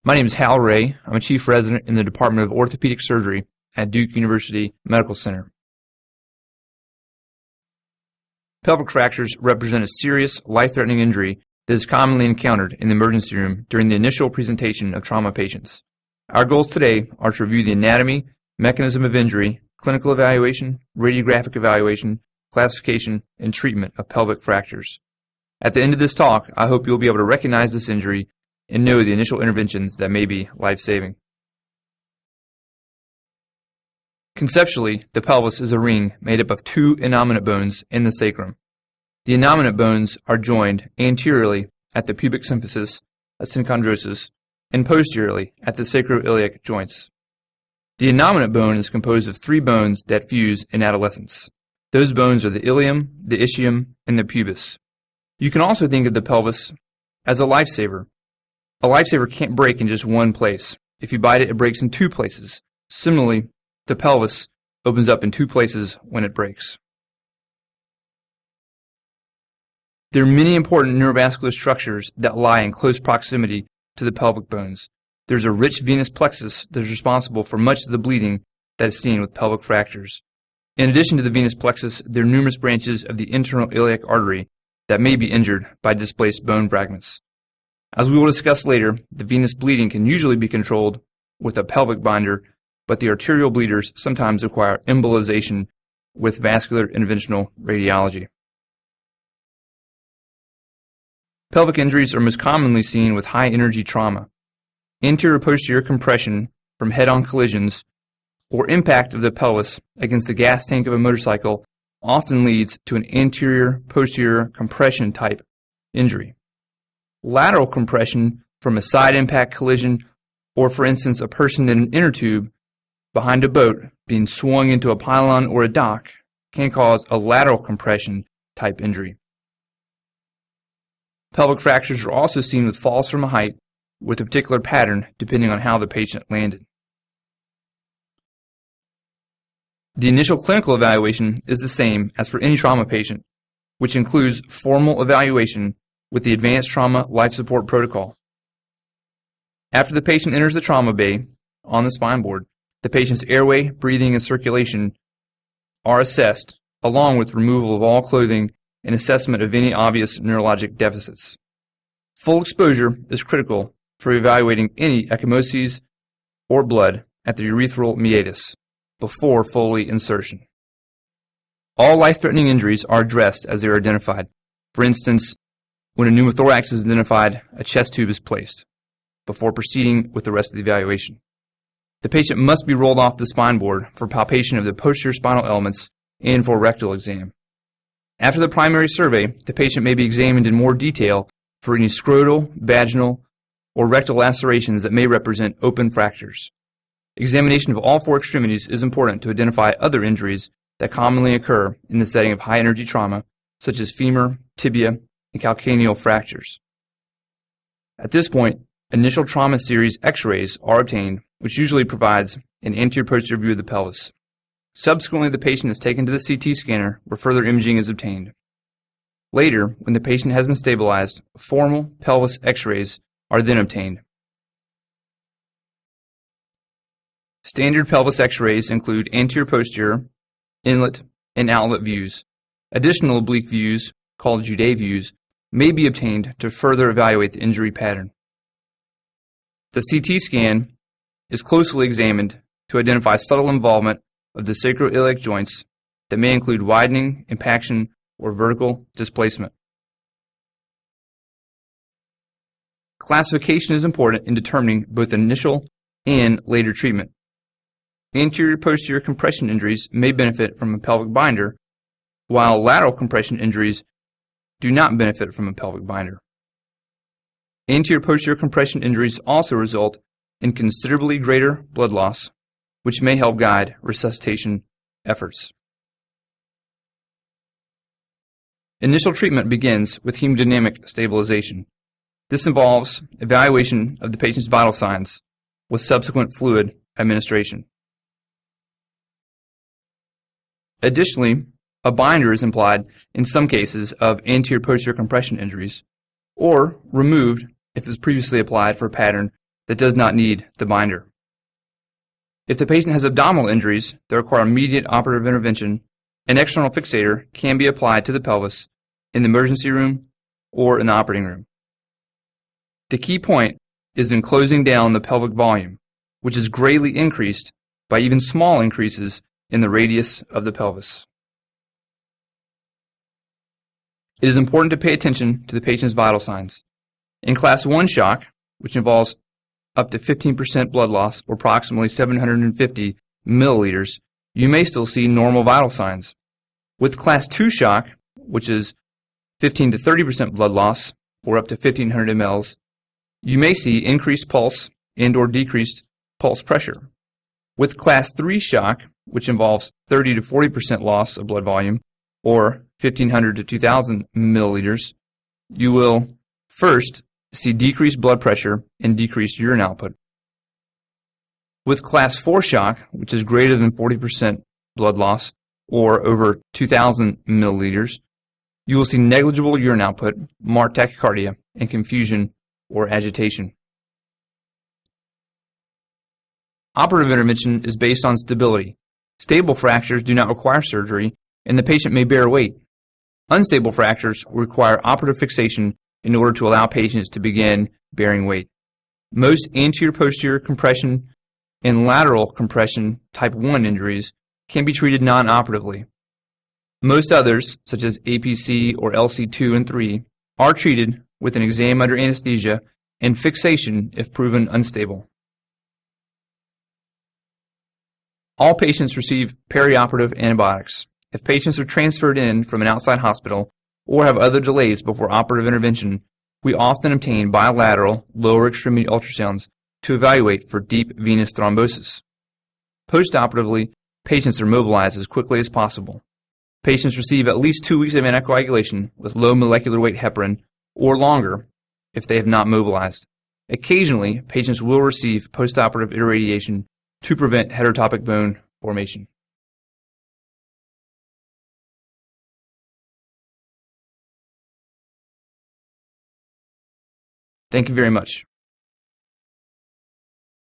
My name is Hal Ray. I'm a chief resident in the Department of Orthopedic Surgery at Duke University Medical Center. Pelvic fractures represent a serious, life-threatening injury that is commonly encountered in the emergency room during the initial presentation of trauma patients. Our goals today are to review the anatomy, mechanism of injury, clinical evaluation, radiographic evaluation, classification, and treatment of pelvic fractures. At the end of this talk, I hope you'll be able to recognize this injury and know the initial interventions that may be life-saving. Conceptually, the pelvis is a ring made up of two innominate bones in the sacrum. The innominate bones are joined anteriorly at the pubic symphysis, synchondrosis, and posteriorly at the sacroiliac joints. The innominate bone is composed of three bones that fuse in adolescence. Those bones are the ilium, the ischium, and the pubis. You can also think of the pelvis as a lifesaver. A lifesaver can't break in just one place. If you bite it, it breaks in two places. Similarly, the pelvis opens up in two places when it breaks. There are many important neurovascular structures that lie in close proximity to the pelvic bones. There's a rich venous plexus that is responsible for much of the bleeding that is seen with pelvic fractures. In addition to the venous plexus, there are numerous branches of the internal iliac artery that may be injured by displaced bone fragments. As we will discuss later, the venous bleeding can usually be controlled with a pelvic binder, but the arterial bleeders sometimes require embolization with vascular interventional radiology. Pelvic injuries are most commonly seen with high-energy trauma. Anterior-posterior compression from head-on collisions or impact of the pelvis against the gas tank of a motorcycle often leads to an anterior-posterior compression type injury. Lateral compression from a side impact collision, or for instance a person in an inner tube behind a boat being swung into a pylon or a dock, can cause a lateral compression type injury. Pelvic fractures are also seen with falls from a height with a particular pattern depending on how the patient landed. The initial clinical evaluation is the same as for any trauma patient, which includes formal evaluation with the Advanced Trauma Life Support Protocol. After the patient enters the trauma bay on the spine board, the patient's airway, breathing, and circulation are assessed, along with removal of all clothing and assessment of any obvious neurologic deficits. Full exposure is critical for evaluating any ecchymoses or blood at the urethral meatus before Foley insertion. All life-threatening injuries are addressed as they are identified. For instance, when a pneumothorax is identified, a chest tube is placed before proceeding with the rest of the evaluation. The patient must be rolled off the spine board for palpation of the posterior spinal elements and for rectal exam. After the primary survey, the patient may be examined in more detail for any scrotal, vaginal, or rectal lacerations that may represent open fractures. Examination of all four extremities is important to identify other injuries that commonly occur in the setting of high-energy trauma, such as femur, tibia, and calcaneal fractures. At this point, initial trauma series X-rays are obtained, which usually provides an anterior-posterior view of the pelvis. Subsequently, the patient is taken to the CT scanner where further imaging is obtained. Later, when the patient has been stabilized, formal pelvis X-rays are then obtained. Standard pelvis X-rays include anterior-posterior, inlet, and outlet views. Additional oblique views, called Judet views, may be obtained to further evaluate the injury pattern. The CT scan is closely examined to identify subtle involvement of the sacroiliac joints that may include widening, impaction, or vertical displacement. Classification is important in determining both initial and later treatment. Anterior-posterior compression injuries may benefit from a pelvic binder, while lateral compression injuries do not benefit from a pelvic binder. Anterior-posterior compression injuries also result in considerably greater blood loss, which may help guide resuscitation efforts. Initial treatment begins with hemodynamic stabilization. This involves evaluation of the patient's vital signs with subsequent fluid administration. Additionally, a binder is applied in some cases of anterior-posterior compression injuries, or removed if it was previously applied for a pattern that does not need the binder. If the patient has abdominal injuries that require immediate operative intervention, an external fixator can be applied to the pelvis in the emergency room or in the operating room. The key point is in closing down the pelvic volume, which is greatly increased by even small increases in the radius of the pelvis. It is important to pay attention to the patient's vital signs. In Class 1 shock, which involves up to 15% blood loss, or approximately 750 milliliters, you may still see normal vital signs. With Class 2 shock, which is 15 to 30% blood loss, or up to 1500 mLs, you may see increased pulse and/or decreased pulse pressure. With Class 3 shock, which involves 30 to 40% loss of blood volume, or 1500 to 2000 milliliters, you will first see decreased blood pressure and decreased urine output. With Class 4 shock, which is greater than 40% blood loss, or over 2000 milliliters, you will see negligible urine output, marked tachycardia, and confusion or agitation. Operative intervention is based on stability. Stable fractures do not require surgery, and the patient may bear weight. Unstable fractures require operative fixation in order to allow patients to begin bearing weight. Most anterior-posterior compression and lateral compression type 1 injuries can be treated non-operatively. Most others, such as APC or LC2 and 3, are treated with an exam under anesthesia and fixation if proven unstable. All patients receive perioperative antibiotics. If patients are transferred in from an outside hospital or have other delays before operative intervention, we often obtain bilateral lower extremity ultrasounds to evaluate for deep venous thrombosis. Post-operatively, patients are mobilized as quickly as possible. Patients receive at least 2 weeks of anticoagulation with low molecular weight heparin or longer if they have not mobilized. Occasionally, patients will receive post-operative irradiation to prevent heterotopic bone formation. Thank you very much.